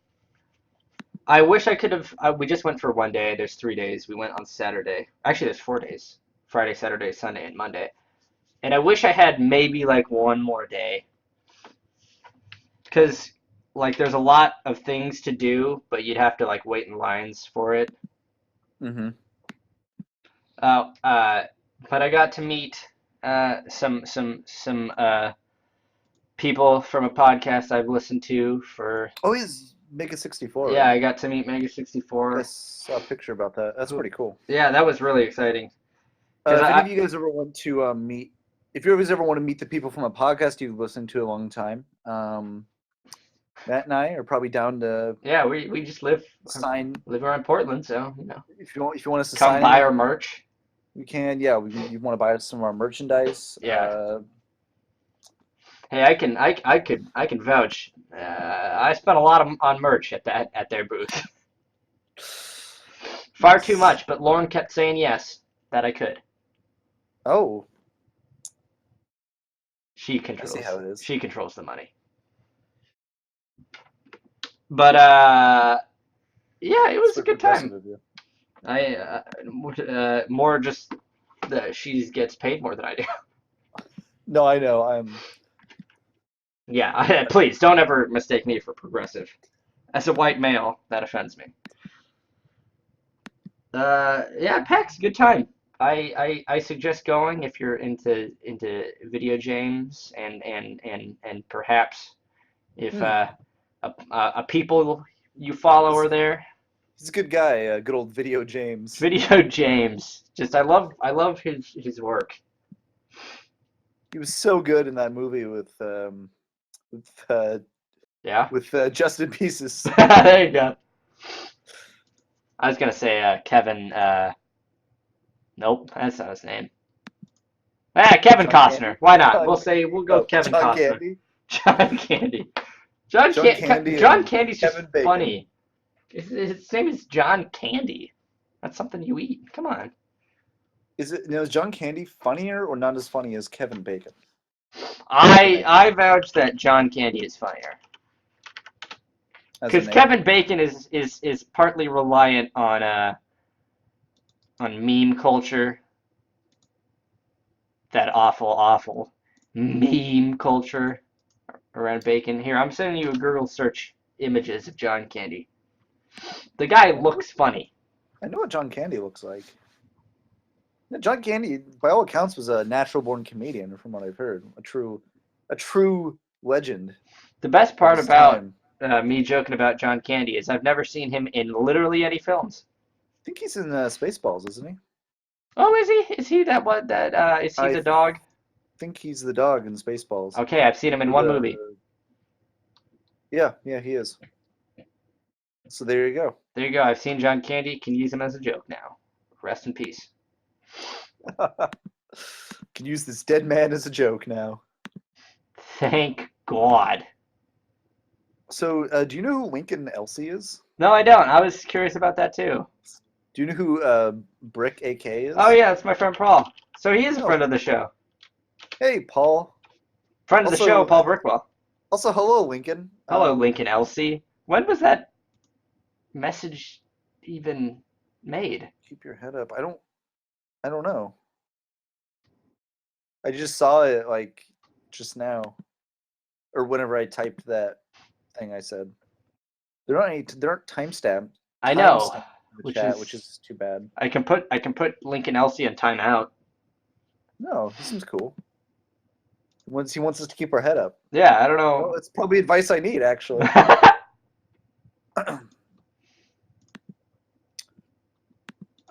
wish I could have. We just went for one day. There's 3 days. We went on Saturday. Actually, there's 4 days. Friday, Saturday, Sunday, and Monday. And I wish I had maybe like one more day. Because like there's a lot of things to do, but you'd have to like wait in lines for it. Mm-hmm. But I got to meet some people from a podcast I've listened to for. Oh, he's Mega 64. Yeah, right? I got to meet Mega 64. I saw a picture about that. That's pretty cool. Yeah, that was really exciting. If 'Cause any of you guys ever want to meet, if you ever want to meet the people from a podcast you've listened to a long time, Matt and I are probably down to Yeah, we just live sign. around Portland, so you know. If you want us to Come sign, buy our merch. we can. Yeah, you want to buy some of our merchandise? Yeah. Hey, I can vouch. I spent a lot on merch at their booth. Far too much, but Lauren kept saying yes, that I could. Oh, She controls. I see how it is. She controls the money. But yeah, it was that's a good impressive time. of you. More just she gets paid more than I do. No, I know. Yeah, please don't ever mistake me for progressive. As a white male, that offends me. Yeah, PAX, good time. I suggest going if you're into video games and perhaps if a people you follow are there. He's a good guy. Good old Video James. Video James. Just I love his work. He was so good in that movie with Yeah. Justin Pieces. There you go. I was gonna say Kevin. Nope, that's not his name. Kevin John Costner. Candy? Why not? John- We'll go Kevin John Costner. Candy. John Candy. John Candy John and Candy's just Kevin Bacon. funny. His name is John Candy. That's something you eat. Come on. Is John Candy funnier or not as funny as Kevin Bacon? I vouch that John Candy is funnier. As a Because name? Kevin Bacon is partly reliant on meme culture. That awful meme culture around Bacon. Here, I'm sending you a Google search images of John Candy. The guy looks funny. I know what John Candy looks like. John Candy, by all accounts, was a natural-born comedian, from what I've heard. A true legend. The best part of his about time. me joking about John Candy is I've never seen him in literally any films. I think he's in Spaceballs, isn't he? Oh, is he? Is he that what? That is he the dog? I think he's the dog in Spaceballs. Okay, I've seen him in one movie. Yeah, he is. So there you go. There you go. I've seen John Candy. Can use him as a joke now. Rest in peace. Can use this dead man as a joke now. Thank God. So, do you know who Lincoln Elsie is? No, I don't. I was curious about that too. Do you know who Brick AK is? Oh yeah, that's my friend Paul. So he is a friend of the show. Hey, Paul. Friend of the Also, show, Paul Brickwell. Also, hello, Lincoln. Hello, Lincoln Elsie. When was that message even made? Keep your head up. I don't know. I just saw it like just now, or whenever I typed that thing I said. There aren't timestamp. I know, timestamp in the chat, which is too bad. I can put Lincoln Elsie in timeout. No, he seems cool. He wants us to keep our head up. Yeah, I don't know. Well, it's probably advice I need, actually.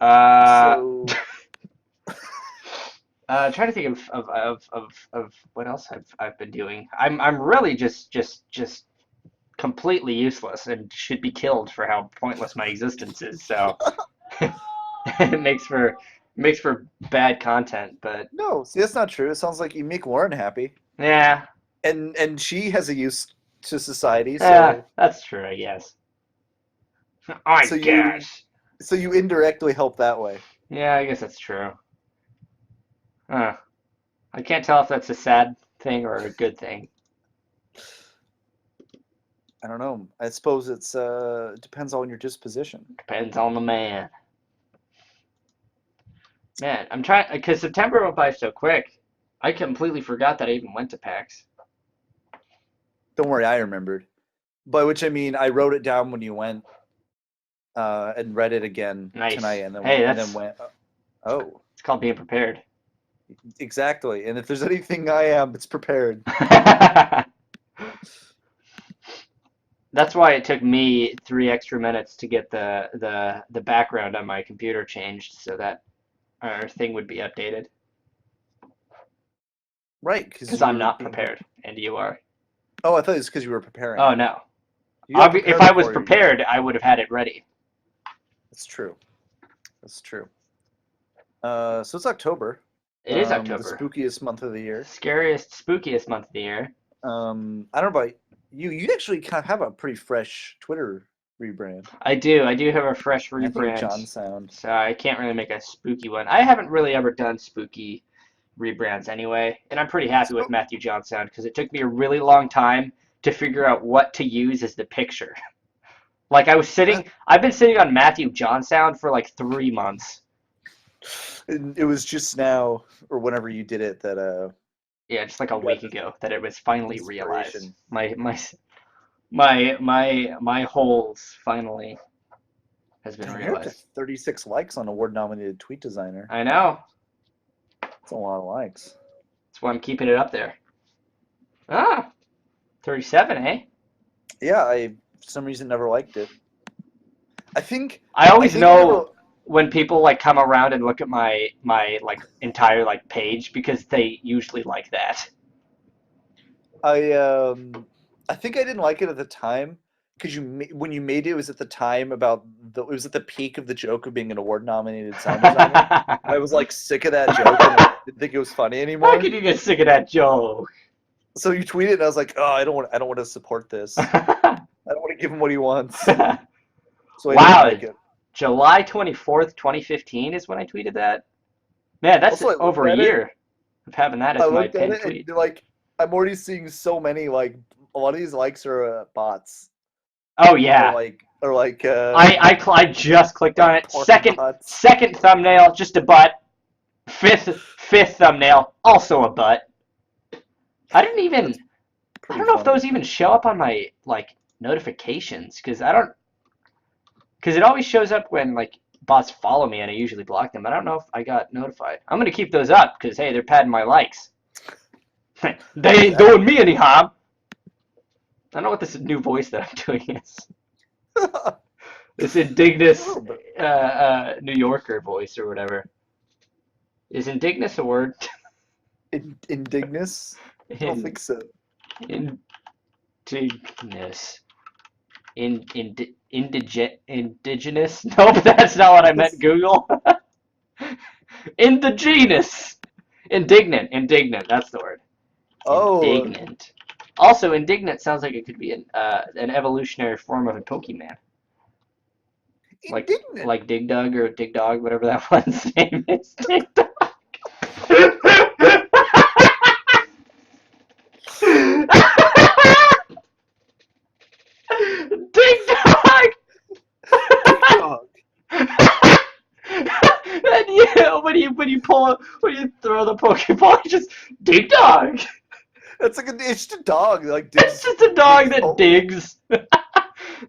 So, trying to think of what else I've been doing. I'm really just completely useless and should be killed for how pointless my existence is. So it makes for bad content. But no, see, that's not true. It sounds like you make Lauren happy, yeah, and she has a use to society. So, yeah, that's true, I guess. I So you- guess. so you indirectly help that way. Yeah, I guess that's true. Huh. I can't tell if that's a sad thing or a good thing. I don't know. I suppose it depends on your disposition. Depends on the man. Man, I'm trying because September went by so quick. I completely forgot that I even went to PAX. Don't worry, I remembered. By which I mean I wrote it down when you went, and read it again Nice. tonight, and then Hey, and that's- then went. Oh, It's called being prepared. exactly. And if there's anything I am, it's prepared. That's why it took me 3 extra minutes to get the background on my computer changed so that our thing would be updated. Right, Because I'm not prepared, and you are. Oh, I thought it was because you were preparing. Oh no. You got If prepared I was before you- prepared, I would have had it ready. That's true. That's true. So it's October. It is The October. spookiest month of the year. Scariest, spookiest month of the year. I don't know about you. You actually kind of have a pretty fresh Twitter rebrand. I do have a fresh I think rebrand. John Sound. So I can't really make a spooky one. I haven't really ever done spooky rebrands anyway, and I'm pretty happy with Matthew John Sound because it took me a really long time to figure out what to use as the picture. Like I've been sitting on Matthew John Sound for like 3 months. And it was just now, or whenever you did it, that Yeah, just like a got week this ago that it was finally realized. inspiration. My holes finally has been Dang, you're up to realized. 36 likes on award-nominated tweet designer. I know. That's a lot of likes. That's why I'm keeping it up there. Ah, 37, eh? Yeah, I for some reason never liked it. I think I always I know never, when people like come around and look at my like entire like page because they usually like that. I think I didn't like it at the time because when you made it, it was at the time about it was at the peak of the joke of being an award-nominated sound designer. I was like sick of that joke and I didn't think it was funny How anymore. could you get sick of that joke? So you tweeted and I was like, oh, I don't want to support this. I don't want to give him what he wants. So I Wow. didn't like it. July 24th, 2015 is when I tweeted that. Man, that's Also, I over looked a at it. year of having that I as my looked at pinned it tweet. and like I'm already seeing so many like a lot of these likes are bots Oh yeah. or like I just clicked on it. porn Second bots. thumbnail, just a butt. Fifth thumbnail, also a butt. I don't Pretty know if funny. those even show up on my like notifications because it always shows up when like bots follow me and I usually block them. I don't know if I got notified. I'm gonna keep those up because hey, they're padding my likes. They ain't doing me any harm. I don't know what this new voice that I'm doing is. This indignant New Yorker voice or whatever. Is indignus a word? Indignus? I don't think so. Indignus. Indigenous? Nope, that's not what I meant, Google. Indigenous. Indignant, that's the word. Oh, Indignant. Also, indignant sounds like it could be an evolutionary form of a Pokemon. indignant. Like Dig Dug or Dig Dog, whatever that one's name is. Dig Dog. Dig Dog! Dog. And yeah, when you throw the Pokeball, you just Dig Dog. That's like it's just a dog. Like It's just a dog that digs. digs.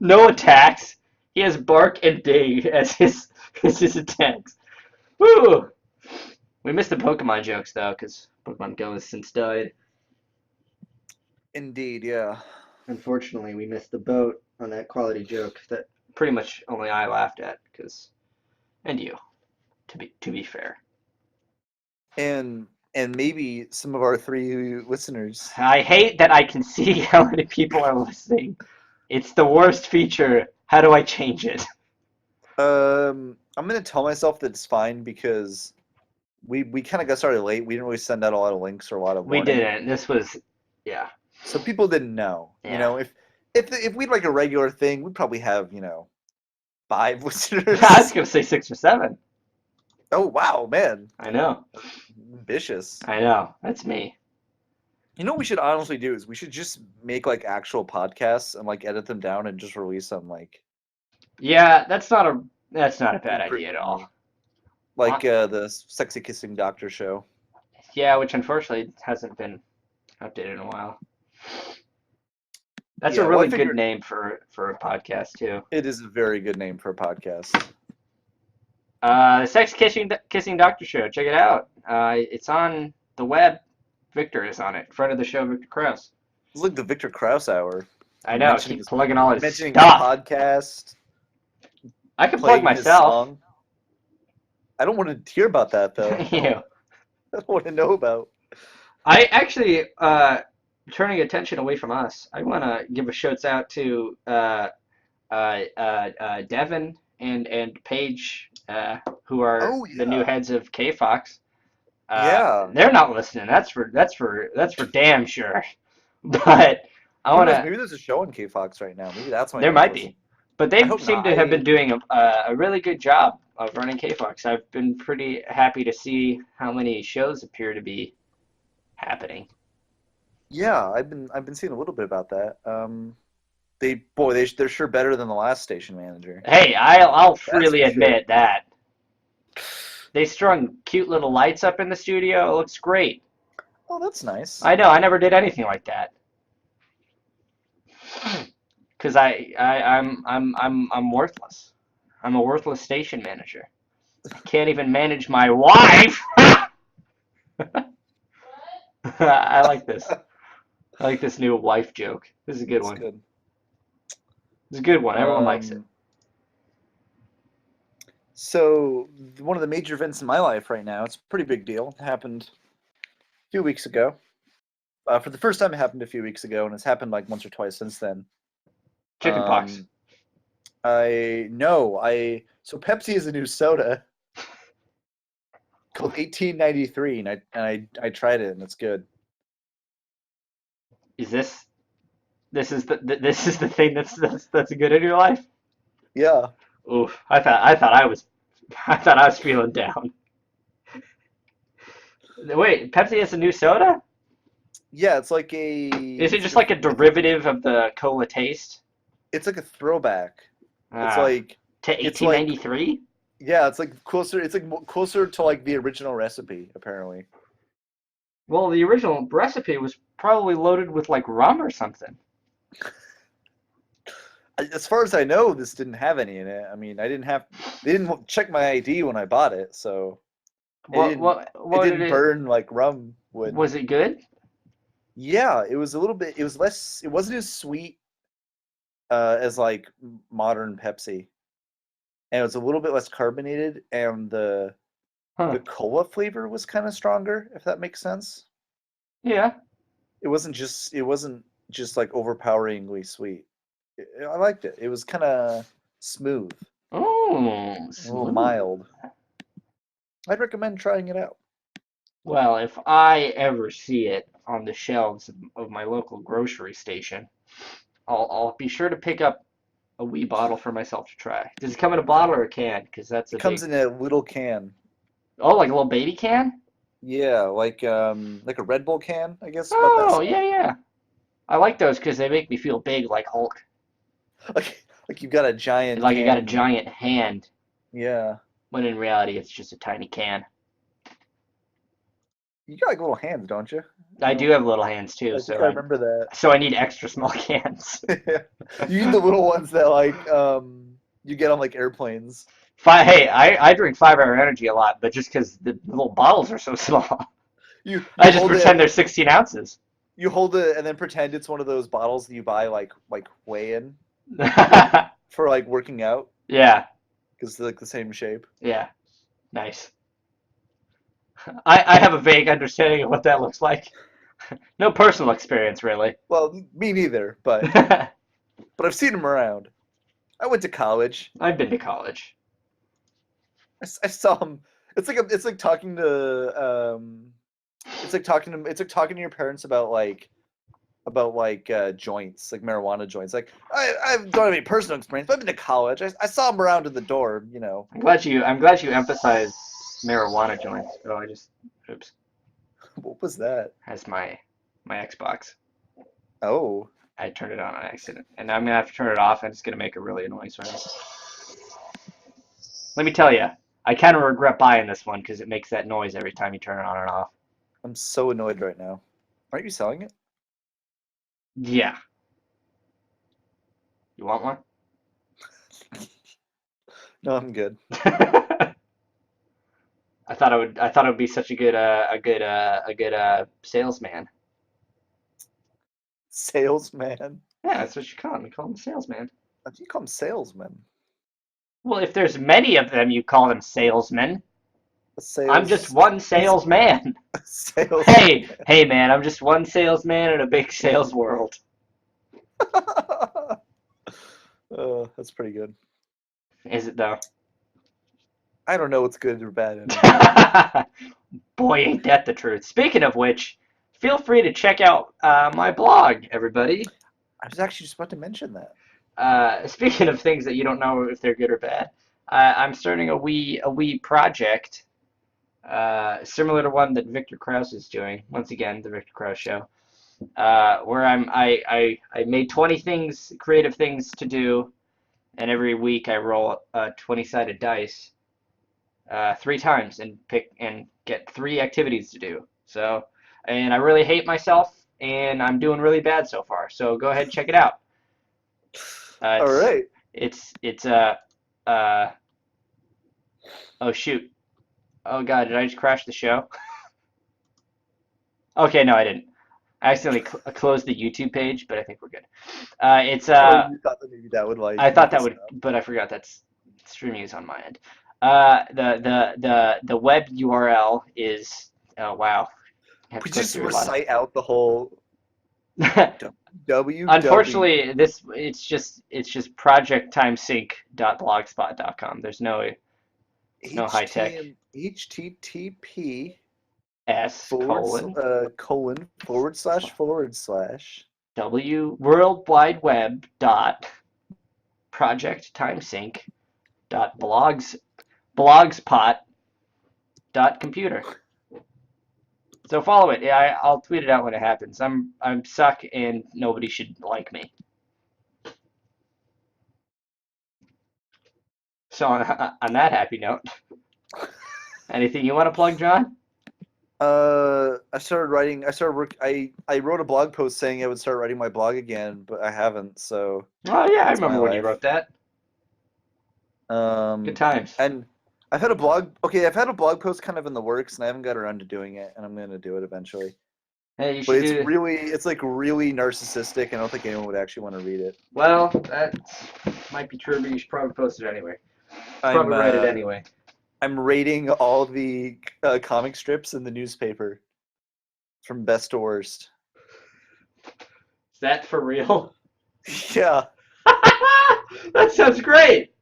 No attacks. He has bark and dig as his attacks. Woo! We missed the Pokemon jokes though, because Pokemon Go has since died. Indeed, yeah. Unfortunately, we missed the boat on that quality joke that pretty much only I laughed at, and you, to be fair. And maybe some of our 3 listeners. I hate that I can see how many people are listening. It's the worst feature. How do I change it? I'm gonna tell myself that it's fine because we kind of got started late. We didn't really send out a lot of links or a lot of We warning. didn't. This was, yeah. So people didn't know. Yeah. You know, if we'd like a regular thing, we'd probably have 5 listeners. I was gonna say 6 or 7. Oh wow, man, I know. ambitious. I know. That's me. You know what we should honestly do is we should just make like actual podcasts and like edit them down and just release them like Yeah, that's not a bad idea at all. like the Sexy Kissing Doctor show. Yeah, which unfortunately hasn't been updated in a while. That's Yeah, a well, I really good figured- name for a podcast too. It is a very good name for a podcast. The Sex Kissing Doctor Show. Check it out. It's on the web. Victor is on it. Friend of the show, Victor Krause. It's like the Victor Krause hour. I know. Mentioning Keep his- plugging all his Mentioning stuff. the podcast. I can plug playing his myself. song. I don't want to hear about that though. Ew. I don't want to know about. I actually, turning attention away from us, I want to give a shouts out to Devin and Paige, who are Oh, the new yeah. heads of KFox. Yeah. They're not listening. That's for damn sure. But I want to. Maybe there's a show on KFox right now. Maybe that's why There might be, but they I hope seem not. to have been doing a really good job of running KFox. I've been pretty happy to see how many shows appear to be happening. Yeah, I've been seeing a little bit about that. They're sure better than the last station manager. Hey, I'll freely for admit that. They strung cute little lights up in the studio. It looks great. Oh, that's nice. I know. I never did anything like that. Cause I'm worthless. I'm a worthless station manager. I can't even manage my wife. I like this. I like this new wife joke. This is a good That's one. good. It's a good one. Everyone likes it. So one of the major events in my life right now, it's a pretty big deal. It happened a few weeks ago. For the first time, it happened a few weeks ago, and it's happened like once or twice since then. Chickenpox. So Pepsi is a new soda called 1893, and I tried it, and it's good. Is this is the thing that's good in your life? Yeah, Oof. I thought I was feeling down. Wait, Pepsi has a new soda? yeah, it's like a. Is it just like a derivative of the cola taste? It's like a throwback. It's Ah, like to it's like 1893? yeah, it's like closer. It's like closer to like the original recipe, apparently. Well, the original recipe was probably loaded with like rum or something. As far as I know, this didn't have any in it. I mean, They didn't check my ID when I bought it, so What it didn't burn like rum would. was it good? Yeah, it was a little bit. It was less. It wasn't as sweet as like modern Pepsi, and it was a little bit less carbonated, and the Huh. cola flavor was kind of stronger, if that makes sense. Yeah. It wasn't just like overpoweringly sweet. I liked it. It was kind of smooth, Oh, a little smooth. mild. I'd recommend trying it out. Well, if I ever see it on the shelves of my local grocery station, I'll be sure to pick up a wee bottle for myself to try. Does it come in a bottle or a can? Because that's a It comes big. in a little can. Oh, like a little baby can? Yeah, like a Red Bull can, I guess. About that Oh, size. yeah. I like those because they make me feel big like Hulk. Like you've got a giant Like you got a can. giant hand, Yeah. when in reality it's just a tiny can. You got like little hands, don't you? I You do know, have little hands too, I think I remember that. so I need extra small cans. You need the little ones that like you get on like airplanes. Hey, I drink 5-Hour Energy a lot, but just because the little bottles are so small, You I just hold pretend it. they're 16 ounces. You hold it and then pretend it's one of those bottles that you buy like weigh in for like working out Yeah, because they're like the same shape. yeah, nice. I have a vague understanding of what that looks like. No personal experience, really. Well, me neither, but I've seen them around. I went to college. I've been to college. I saw them. It's like talking to it's like talking to your parents about joints, like marijuana joints. Like I don't have any personal experience, but I've been to college. I saw them around in the door, you know. I'm glad you emphasized marijuana joints. Oh, oops, What was that? that's my Xbox. Oh, I turned it on accident, and I'm gonna have to turn it off, and it's gonna make a really annoying sound. Let me tell you, I kind of regret buying this one because it makes that noise every time you turn it on and off. I'm so annoyed right now. Aren't you selling it? Yeah. You want one? No, I'm good. I thought it would be such a good salesman. Salesman. Yeah, that's what you call him. You call him a salesman. How do you call them salesman? Well, if there's many of them, you call them salesmen. A sales. I'm just one salesman. Sales. Hey, man, I'm just one salesman in a big sales world. That's pretty good. Is it though? I don't know what's good or bad in it. Boy, ain't that the truth. Speaking of which, feel free to check out my blog, everybody. I was actually just about to mention that. Speaking of things that you don't know if they're good or bad, I'm starting a wee project, similar to one that Victor Krause is doing. Once again, the Victor Krause Show, where I made 20 creative things to do, and every week I roll a 20-sided dice, 3 times and get 3 activities to do. So, and I really hate myself, and I'm doing really bad so far. So go ahead and check it out. All right. It's oh shoot. Oh god, did I just crash the show? Okay, no, I didn't. I accidentally closed the YouTube page, but I think we're good. It's You thought that maybe that would like. I thought make that us would, know. but I forgot that's streaming is on my end. The web URL is oh wow. I have to We click just through a lot of- recite out the whole W. Unfortunately, it's just projecttimesync.blogspot.com. There's no high tech. HTTP S colon // W World Wide Web dot projecttimesync dot blogspot dot computer. So follow it. Yeah, I'll tweet it out when it happens. I'm suck and nobody should like me. So on that happy note, anything you want to plug, John? I wrote a blog post saying I would start writing my blog again, but I haven't. So Oh yeah, I that's my remember when you life. wrote that. Good times. And I've had a blog. Okay, I've had a blog post kind of in the works, and I haven't got around to doing it, and I'm gonna do it eventually. Hey, you But should do. it's like really narcissistic. I don't think anyone would actually want to read it. Well, that might be true, but you should probably post it anyway. I'm Probably write it anyway. I'm rating all the comic strips in the newspaper from best to worst. Is that for real? Yeah. That sounds great.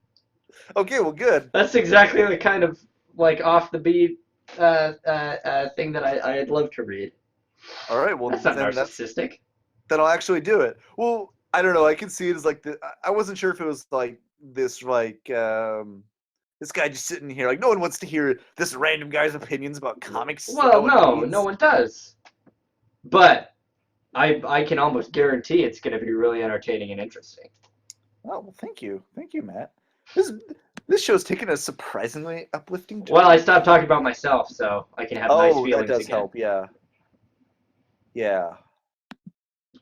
Okay. Well, good. That's exactly the kind of like off the beat thing that I'd love to read. All right. Well, That's not then narcissistic. then I'll actually do it. Well, I don't know. I can see it as like I wasn't sure if it was like this this guy just sitting here like no one wants to hear this random guy's opinions about comics. Well, no nowadays. one does. But I can almost guarantee it's going to be really entertaining and interesting. Oh, well, thank you, Matt. This show's taken a surprisingly uplifting turn. Well, I stopped talking about myself, so I can have nice feelings that does again. help. Yeah. Yeah.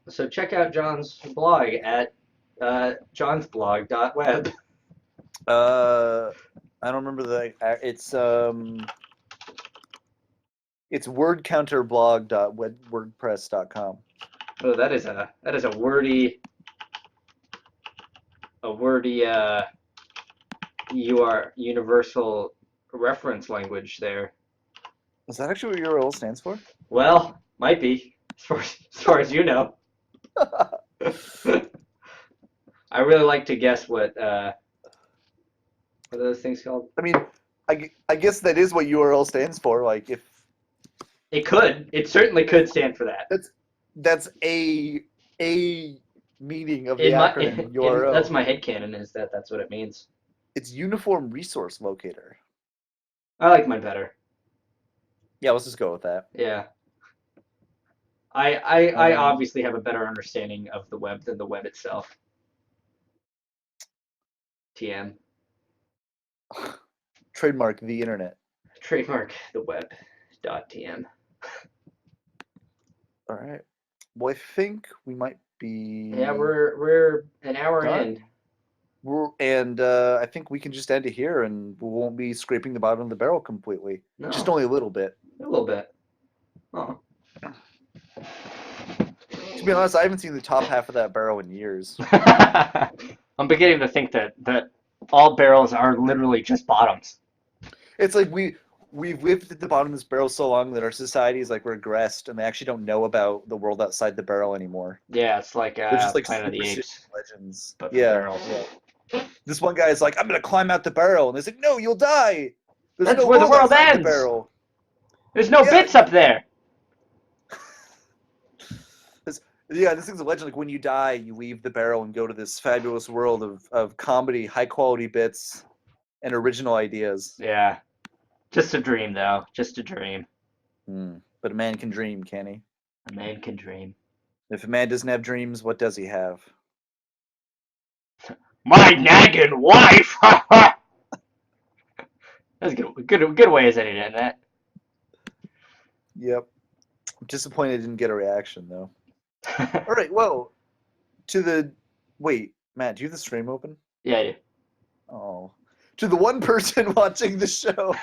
So check out John's blog at johnsblog.web. I don't remember it's wordcounterblog.wordpress.com. Oh, that is a wordy universal reference language there. Is that actually what URL stands for? Well, might be as far as you know. I really like to guess what are those things called? I mean, I guess that is what URL stands for. Like if It certainly could stand for that. that's a meaning of the acronym URL. That's my headcanon is that's what it means. It's Uniform Resource Locator. I like mine better. Yeah, let's just go with that. Yeah. I obviously have a better understanding of the web than the web itself. TM. Trademark the internet. Trademark the web. .tm. All right. Well, I think we might be. Yeah, we're an hour Done. in. I think we can just end it here, and we won't be scraping the bottom of the barrel completely. No. Just only a little bit. A little bit. Oh. To be honest, I haven't seen the top half of that barrel in years. I'm beginning to think that all barrels are literally just bottoms. It's like we've lived at the bottom of this barrel so long that our society is like regressed, and they actually don't know about the world outside the barrel anymore. Yeah, it's like They're just like Planet of the superstitious Apes. legends. But for Yeah. barrels. Yeah. This one guy is like, I'm gonna climb out the barrel, and they say, no, you'll die. There's That's no where the world outside ends. The barrel. There's no Yeah. bits up there. Yeah, this thing's a legend. Like when you die, you leave the barrel and go to this fabulous world of comedy, high quality bits, and original ideas. Yeah. Just a dream, though. Just a dream. But a man can dream, can he? A man can dream. If a man doesn't have dreams, what does he have? My nagging wife! That's good way as any to end that. Yep. I'm disappointed I didn't get a reaction though. All right. Well, wait, Matt, do you have the stream open? Yeah, I do. Oh, to the one person watching the show.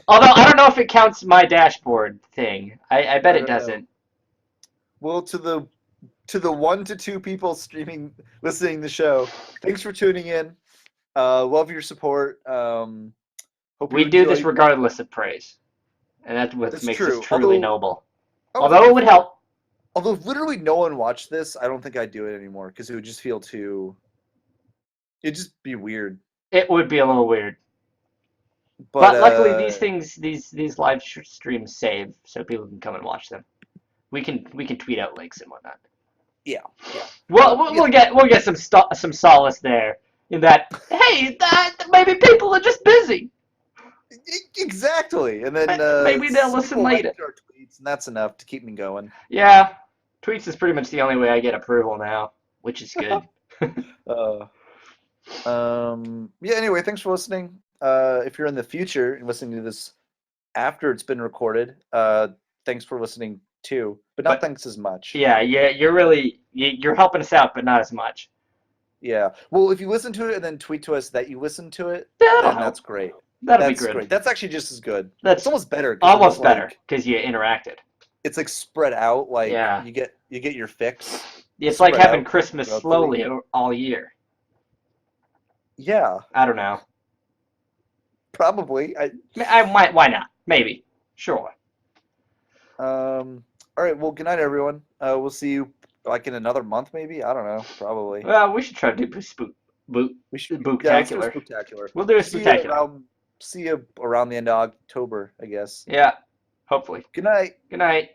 Although I don't know if it counts my dashboard thing. I bet I it don't know. doesn't. Well, to the 1 to 2 people listening to the show, thanks for tuning in. Love your support. Hope We you do this enjoyed- regardless of praise, and that's what That's makes true. us truly Although- noble. Oh, Although it would help. Although if literally no one watched this, I don't think I'd do it anymore because it would just feel too. It'd just be weird. It would be a little weird. But, luckily, these live streams save, so people can come and watch them. We can tweet out links and whatnot. Yeah. We'll get some solace there in that. Hey, maybe people are just busy. Exactly, and then Maybe they'll some listen people liked later. our tweets, and that's enough to keep me going. Yeah, tweets is pretty much the only way I get approval now, which is good. Yeah. Anyway, thanks for listening. If you're in the future and listening to this after it's been recorded, thanks for listening too, but not thanks as much. Yeah, you're helping us out, but not as much. Yeah. Well, if you listen to it and then tweet to us that you listened to it, That'll then help. that's great. That'll That's be good. great. That's actually just as good. That's It's almost better. 'Cause almost it's like- better because you interacted. It's like spread out. Like Yeah. you get your fix. It's like spread having out Christmas throughout the slowly all year. Yeah, I don't know. probably. I might. Why not? Maybe. Sure. All right. Well, good night, everyone. We'll see you like in another month, maybe. I don't know. Probably. Well, we should try to do We should. spooktacular. Yeah, let's do a spooktacular. We'll do a See you spooktacular. See you around the end of October, I guess. Yeah. Hopefully. Good night. Good night.